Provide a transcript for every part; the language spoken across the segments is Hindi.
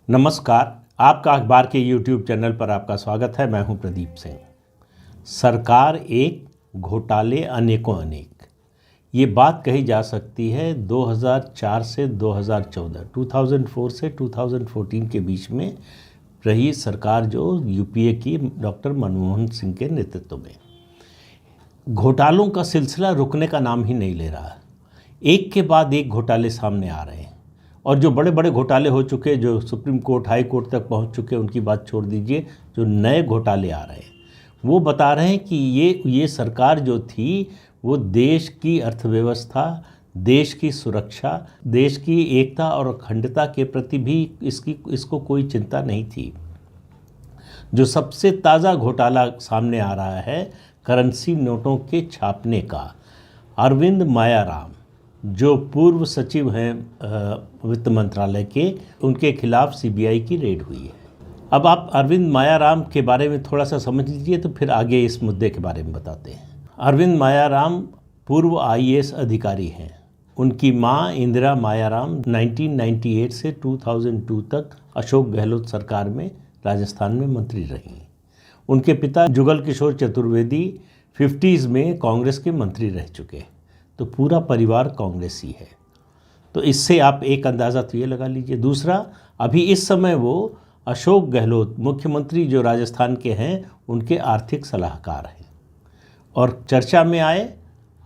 नमस्कार। आपका अखबार के YouTube चैनल पर आपका स्वागत है। मैं हूं प्रदीप सिंह। सरकार एक, घोटाले अनेकों अनेक, ये बात कही जा सकती है 2004 से 2014, 2004 से 2014 के बीच में रही सरकार जो यूपीए की डॉक्टर मनमोहन सिंह के नेतृत्व में। घोटालों का सिलसिला रुकने का नाम ही नहीं ले रहा। एक के बाद एक घोटाले सामने आ रहे हैं और जो बड़े बड़े घोटाले हो चुके, जो सुप्रीम कोर्ट, हाई कोर्ट तक पहुंच चुके, उनकी बात छोड़ दीजिए। जो नए घोटाले आ रहे हैं वो बता रहे हैं कि ये सरकार जो थी वो देश की अर्थव्यवस्था, देश की सुरक्षा, देश की एकता और अखंडता के प्रति भी इसको कोई चिंता नहीं थी। जो सबसे ताज़ा घोटाला सामने आ रहा है करेंसी नोटों के छापने का, अरविंद मायाराम जो पूर्व सचिव हैं वित्त मंत्रालय के, उनके खिलाफ सीबीआई की रेड हुई है। अब आप अरविंद मायाराम के बारे में थोड़ा सा समझ लीजिए तो फिर आगे इस मुद्दे के बारे में बताते हैं। अरविंद मायाराम पूर्व आईएएस अधिकारी हैं। उनकी मां इंदिरा मायाराम 1998 से 2002 तक अशोक गहलोत सरकार में राजस्थान में मंत्री रहीं। उनके पिता जुगल किशोर चतुर्वेदी 50s में कांग्रेस के मंत्री रह चुके। तो पूरा परिवार कांग्रेसी है। तो इससे आप एक अंदाज़ा तो ये लगा लीजिए। दूसरा, अभी इस समय वो अशोक गहलोत मुख्यमंत्री जो राजस्थान के हैं उनके आर्थिक सलाहकार हैं और चर्चा में आए,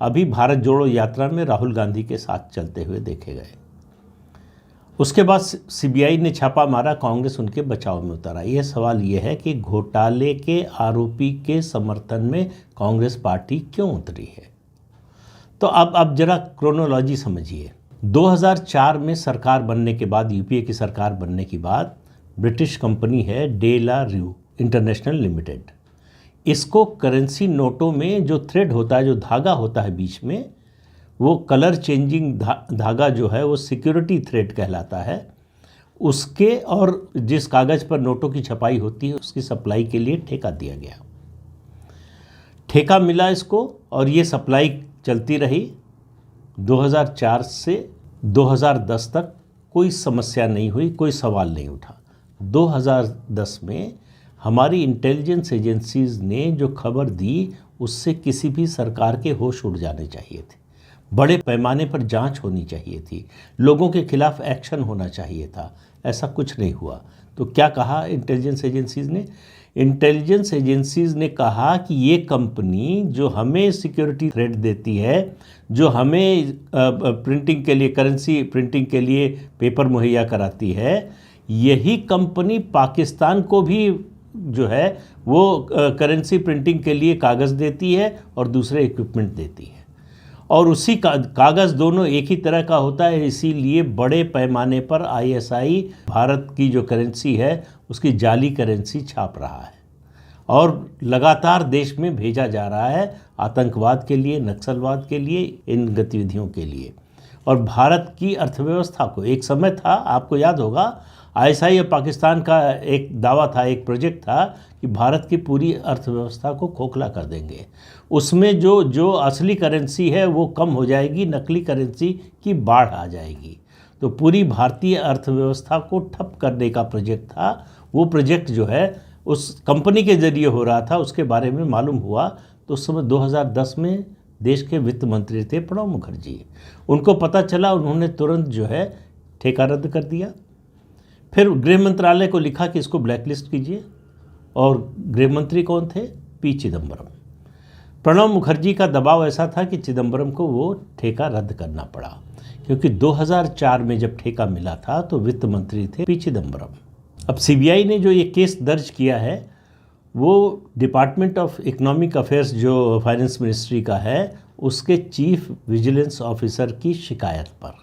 अभी भारत जोड़ो यात्रा में राहुल गांधी के साथ चलते हुए देखे गए। उसके बाद सीबीआई ने छापा मारा, कांग्रेस उनके बचाव में उतर आई। यह सवाल ये है कि घोटाले के आरोपी के समर्थन में कांग्रेस पार्टी क्यों उतरी है। तो अब जरा क्रोनोलॉजी समझिए। 2004 में सरकार बनने के बाद, यूपीए की सरकार बनने के बाद, ब्रिटिश कंपनी है डे ला रू इंटरनेशनल लिमिटेड, इसको करेंसी नोटों में जो थ्रेड होता है, जो धागा होता है बीच में, वो कलर चेंजिंग धागा जो है वो सिक्योरिटी थ्रेड कहलाता है। उसके और जिस कागज़ पर नोटों की छपाई होती है उसकी सप्लाई के लिए ठेका दिया गया। ठेका मिला इसको और ये सप्लाई चलती रही 2004 से 2010 तक। कोई समस्या नहीं हुई, कोई सवाल नहीं उठा। 2010 में हमारी इंटेलिजेंस एजेंसीज ने जो खबर दी उससे किसी भी सरकार के होश उड़ जाने चाहिए थे। बड़े पैमाने पर जांच होनी चाहिए थी, लोगों के खिलाफ एक्शन होना चाहिए था। ऐसा कुछ नहीं हुआ। तो क्या कहा इंटेलिजेंस एजेंसीज ने? इंटेलिजेंस एजेंसीज ने कहा कि ये कंपनी जो हमें सिक्योरिटी थ्रेड देती है, जो हमें प्रिंटिंग के लिए, करेंसी प्रिंटिंग के लिए पेपर मुहैया कराती है, यही कंपनी पाकिस्तान को भी जो है वो करेंसी प्रिंटिंग के लिए कागज़ देती है और दूसरे इक्विपमेंट देती है। और उसी कागज़ दोनों एक ही तरह का होता है। इसीलिए बड़े पैमाने पर आईएसआई भारत की जो करेंसी है उसकी जाली करेंसी छाप रहा है और लगातार देश में भेजा जा रहा है आतंकवाद के लिए, नक्सलवाद के लिए, इन गतिविधियों के लिए। और भारत की अर्थव्यवस्था को, एक समय था, आपको याद होगा, आईएसआई और पाकिस्तान का एक दावा था, एक प्रोजेक्ट था कि भारत की पूरी अर्थव्यवस्था को खोखला कर देंगे। उसमें जो असली करेंसी है वो कम हो जाएगी, नकली करेंसी की बाढ़ आ जाएगी। तो पूरी भारतीय अर्थव्यवस्था को ठप करने का प्रोजेक्ट था। वो प्रोजेक्ट जो है उस कंपनी के जरिए हो रहा था। उसके बारे में मालूम हुआ तो उस समय 2010 में देश के वित्त मंत्री थे प्रणब मुखर्जी। उनको पता चला, उन्होंने तुरंत जो है ठेका रद्द कर दिया। फिर गृह मंत्रालय को लिखा कि इसको ब्लैकलिस्ट कीजिए। और गृह मंत्री कौन थे? पी चिदम्बरम। प्रणब मुखर्जी का दबाव ऐसा था कि चिदम्बरम को वो ठेका रद्द करना पड़ा, क्योंकि 2004 में जब ठेका मिला था तो वित्त मंत्री थे पी चिदम्बरम। अब सीबीआई ने जो ये केस दर्ज किया है वो डिपार्टमेंट ऑफ इकोनॉमिक अफेयर्स जो फाइनेंस मिनिस्ट्री का है उसके चीफ विजिलेंस ऑफिसर की शिकायत पर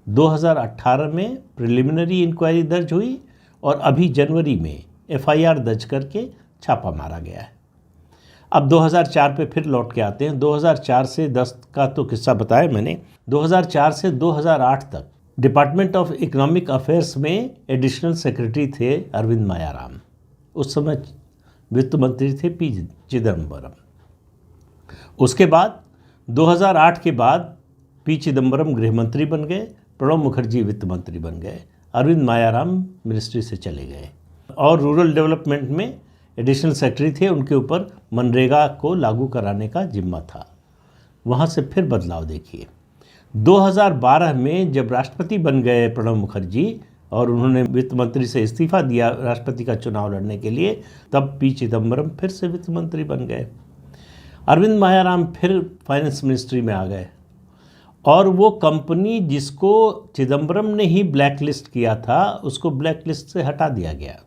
2018 में प्रिलिमिनरी इंक्वायरी दर्ज हुई और अभी जनवरी में एफआईआर दर्ज करके छापा मारा गया है। अब 2004 पे फिर लौट के आते हैं। 2004 से 10 का तो किस्सा बताया मैंने। 2004 से 2008 तक डिपार्टमेंट ऑफ इकोनॉमिक अफेयर्स में एडिशनल सेक्रेटरी थे अरविंद मायाराम। उस समय वित्त मंत्री थे पी चिदम्बरम। उसके बाद 2008 के बाद पी चिदम्बरम गृह मंत्री बन गए, प्रणब मुखर्जी वित्त मंत्री बन गए। अरविंद मायाराम मिनिस्ट्री से चले गए और रूरल डेवलपमेंट में एडिशनल सेक्रेटरी थे, उनके ऊपर मनरेगा को लागू कराने का जिम्मा था। वहाँ से फिर बदलाव देखिए। 2012 में जब राष्ट्रपति बन गए प्रणब मुखर्जी और उन्होंने वित्त मंत्री से इस्तीफा दिया राष्ट्रपति का चुनाव लड़ने के लिए, तब पी चिदम्बरम फिर से वित्त मंत्री बन गए। अरविंद मायाराम फिर फाइनेंस मिनिस्ट्री में आ गए और वो कंपनी जिसको चिदम्बरम ने ही ब्लैक लिस्ट किया था, उसको ब्लैक लिस्ट से हटा दिया गया।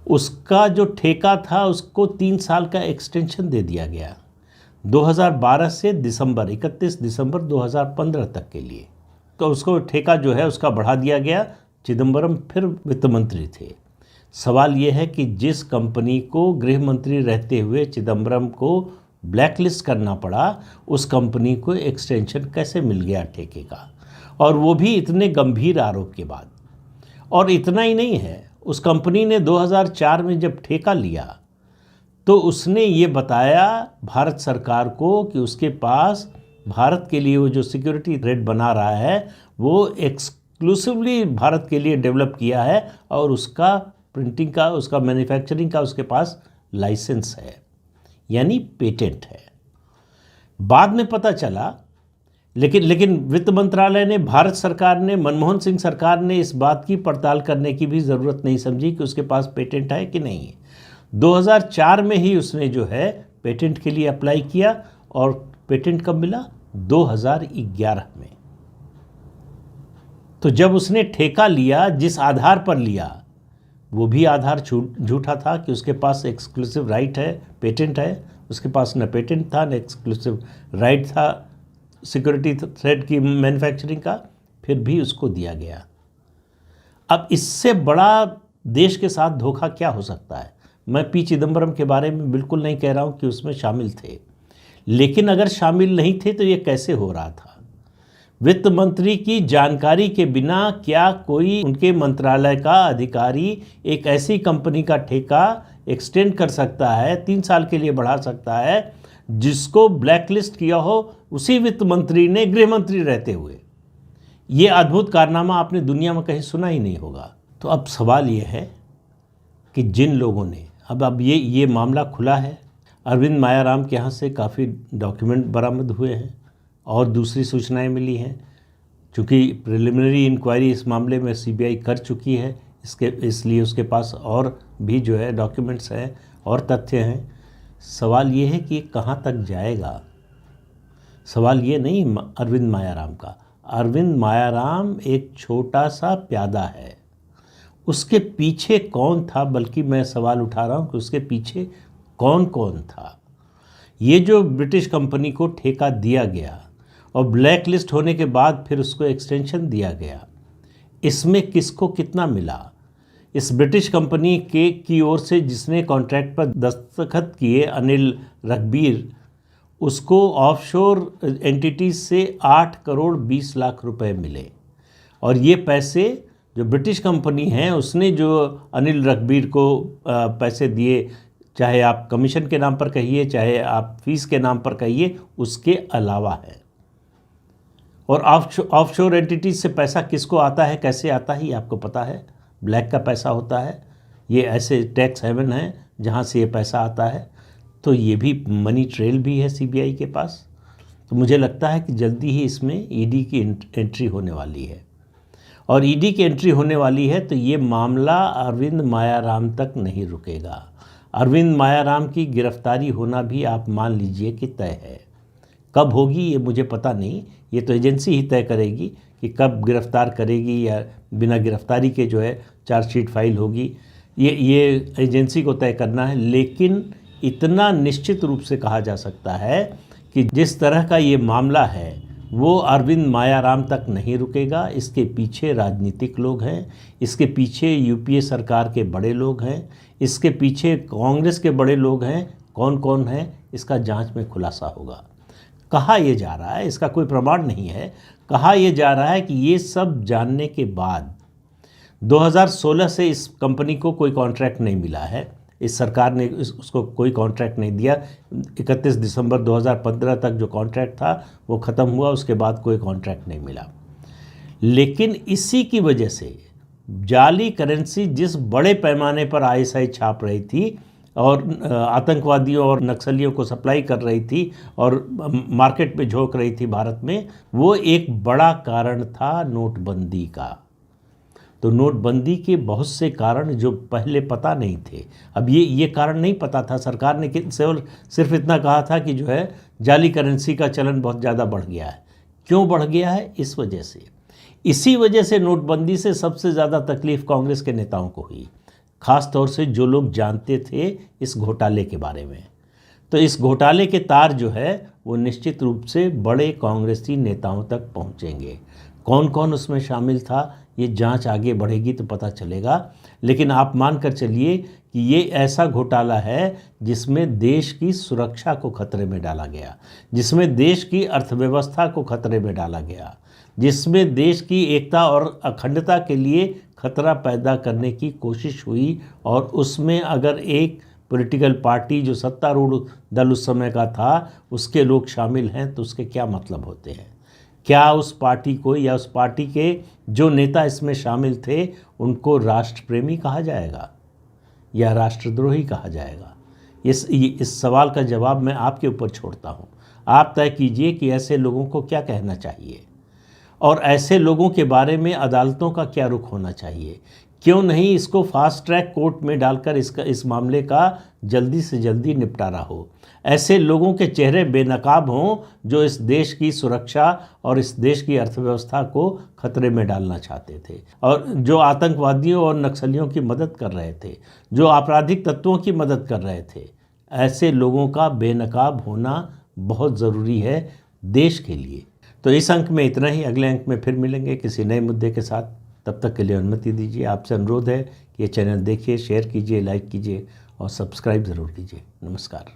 उसका जो ठेका था उसको 3 साल का एक्सटेंशन दे दिया गया, 2012 से 31 दिसंबर 2015 तक के लिए। तो उसको ठेका जो है उसका बढ़ा दिया गया। चिदम्बरम फिर वित्त मंत्री थे। सवाल ये है कि जिस कंपनी को गृह मंत्री रहते हुए चिदम्बरम को ब्लैक लिस्ट करना पड़ा, उस कंपनी को एक्सटेंशन कैसे मिल गया ठेके का, और वो भी इतने गंभीर आरोप के बाद। और इतना ही नहीं है, उस कंपनी ने 2004 में जब ठेका लिया तो उसने ये बताया भारत सरकार को कि उसके पास भारत के लिए वो जो सिक्योरिटी रेट बना रहा है वो एक्सक्लूसिवली भारत के लिए डेवलप किया है और उसका प्रिंटिंग का, उसका मैन्युफैक्चरिंग का उसके पास लाइसेंस है, यानी पेटेंट है। बाद में पता चला, लेकिन वित्त मंत्रालय ने, भारत सरकार ने, मनमोहन सिंह सरकार ने इस बात की पड़ताल करने की भी ज़रूरत नहीं समझी कि उसके पास पेटेंट है कि नहीं है। 2004 में ही उसने जो है पेटेंट के लिए अप्लाई किया और पेटेंट कब मिला? 2011 में। तो जब उसने ठेका लिया, जिस आधार पर लिया वो भी आधार झूठा था कि उसके पास एक्सक्लूसिव राइट है, पेटेंट है। उसके पास न पेटेंट था न एक्सक्लूसिव राइट था सिक्योरिटी थ्रेड की मैन्युफैक्चरिंग का, फिर भी उसको दिया गया। अब इससे बड़ा देश के साथ धोखा क्या हो सकता है? मैं पी चिदम्बरम के बारे में बिल्कुल नहीं कह रहा हूँ कि उसमें शामिल थे, लेकिन अगर शामिल नहीं थे तो ये कैसे हो रहा था? वित्त मंत्री की जानकारी के बिना क्या कोई उनके मंत्रालय का अधिकारी एक ऐसी कंपनी का ठेका एक्सटेंड कर सकता है, 3 साल के लिए बढ़ा सकता है, जिसको ब्लैकलिस्ट किया हो उसी वित्त मंत्री ने गृह मंत्री रहते हुए? ये अद्भुत कारनामा आपने दुनिया में कहीं सुना ही नहीं होगा। तो अब सवाल ये है कि जिन लोगों ने अब ये मामला खुला है, अरविंद मायाराम के यहाँ से काफ़ी डॉक्यूमेंट बरामद हुए हैं और दूसरी सूचनाएं मिली हैं। चूँकि प्रिलिमिनरी इंक्वायरी इस मामले में सीबीआई कर चुकी है, इसलिए उसके पास और भी जो है डॉक्यूमेंट्स हैं और तथ्य हैं। सवाल ये है कि ये कहाँ तक जाएगा। सवाल ये नहीं अरविंद मायाराम का। अरविंद मायाराम एक छोटा सा प्यादा है, उसके पीछे कौन था, बल्कि मैं सवाल उठा रहा हूँ कि उसके पीछे कौन कौन था। ये जो ब्रिटिश कंपनी को ठेका दिया गया और ब्लैक लिस्ट होने के बाद फिर उसको एक्सटेंशन दिया गया, इसमें किसको कितना मिला? इस ब्रिटिश कंपनी की ओर से जिसने कॉन्ट्रैक्ट पर दस्तखत किए, अनिल रघबीर, उसको ऑफशोर एंटिटीज से 8 करोड़ 20 लाख रुपए मिले। और ये पैसे जो ब्रिटिश कंपनी है उसने जो अनिल रघबीर को पैसे दिए, चाहे आप कमीशन के नाम पर कहिए चाहे आप फीस के नाम पर कहिए, उसके अलावा है। और ऑफशोर एंटिटीज से पैसा किसको आता है, कैसे आता है, ये आपको पता है। ब्लैक का पैसा होता है, ये ऐसे टैक्स हेवन हैं जहाँ से ये पैसा आता है। तो ये भी मनी ट्रेल भी है सीबीआई के पास। तो मुझे लगता है कि जल्दी ही इसमें ईडी की एंट्री होने वाली है, और ईडी की एंट्री होने वाली है तो ये मामला अरविंद मायाराम तक नहीं रुकेगा। अरविंद मायाराम की गिरफ्तारी होना भी आप मान लीजिए कि तय है। कब होगी ये मुझे पता नहीं, ये तो एजेंसी ही तय करेगी कि कब गिरफ्तार करेगी या बिना गिरफ्तारी के जो है चार्जशीट फाइल होगी, ये एजेंसी को तय करना है। लेकिन इतना निश्चित रूप से कहा जा सकता है कि जिस तरह का ये मामला है वो अरविंद मायाराम तक नहीं रुकेगा। इसके पीछे राजनीतिक लोग हैं, इसके पीछे यूपीए सरकार के बड़े लोग हैं, इसके पीछे कांग्रेस के बड़े लोग हैं। कौन कौन है इसका जांच में खुलासा होगा। कहा यह जा रहा है, इसका कोई प्रमाण नहीं है, कहा यह जा रहा है कि ये सब जानने के बाद 2016 से इस कंपनी को कोई कॉन्ट्रैक्ट नहीं मिला है, इस सरकार ने उसको कोई कॉन्ट्रैक्ट नहीं दिया। 31 दिसंबर 2015 तक जो कॉन्ट्रैक्ट था वो ख़त्म हुआ, उसके बाद कोई कॉन्ट्रैक्ट नहीं मिला। लेकिन इसी की वजह से जाली करेंसी जिस बड़े पैमाने पर आईएसआई छाप रही थी और आतंकवादियों और नक्सलियों को सप्लाई कर रही थी और मार्केट में झोंक रही थी भारत में, वो एक बड़ा कारण था नोटबंदी का। तो नोटबंदी के बहुत से कारण जो पहले पता नहीं थे, अब ये कारण नहीं पता था। सरकार ने सिर्फ इतना कहा था कि जो है जाली करेंसी का चलन बहुत ज़्यादा बढ़ गया है। क्यों बढ़ गया है? इस वजह से, इसी वजह से नोटबंदी से सबसे ज़्यादा तकलीफ कांग्रेस के नेताओं को हुई, ख़ास तौर से जो लोग जानते थे इस घोटाले के बारे में। तो इस घोटाले के तार जो है वो निश्चित रूप से बड़े कांग्रेसी नेताओं तक पहुंचेंगे। कौन कौन उसमें शामिल था, ये जांच आगे बढ़ेगी तो पता चलेगा। लेकिन आप मान कर चलिए कि ये ऐसा घोटाला है जिसमें देश की सुरक्षा को खतरे में डाला गया, जिसमें देश की अर्थव्यवस्था को खतरे में डाला गया, जिसमें देश की एकता और अखंडता के लिए खतरा पैदा करने की कोशिश हुई। और उसमें अगर एक पॉलिटिकल पार्टी जो सत्तारूढ़ दल उस समय का था उसके लोग शामिल हैं तो उसके क्या मतलब होते हैं? क्या उस पार्टी को या उस पार्टी के जो नेता इसमें शामिल थे उनको राष्ट्रप्रेमी कहा जाएगा या राष्ट्रद्रोही कहा जाएगा? इस सवाल का जवाब मैं आपके ऊपर छोड़ता हूँ। आप तय कीजिए कि ऐसे लोगों को क्या कहना चाहिए और ऐसे लोगों के बारे में अदालतों का क्या रुख होना चाहिए। क्यों नहीं इसको फास्ट ट्रैक कोर्ट में डालकर इस मामले का जल्दी से जल्दी निपटारा हो। ऐसे लोगों के चेहरे बेनकाब हों जो इस देश की सुरक्षा और इस देश की अर्थव्यवस्था को खतरे में डालना चाहते थे और जो आतंकवादियों और नक्सलियों की मदद कर रहे थे, जो आपराधिक तत्वों की मदद कर रहे थे। ऐसे लोगों का बेनकाब होना बहुत ज़रूरी है देश के लिए। तो इस अंक में इतना ही। अगले अंक में फिर मिलेंगे किसी नए मुद्दे के साथ। तब तक के लिए अनुमति दीजिए। आपसे अनुरोध है कि ये चैनल देखिए, शेयर कीजिए, लाइक कीजिए और सब्सक्राइब ज़रूर कीजिए। नमस्कार।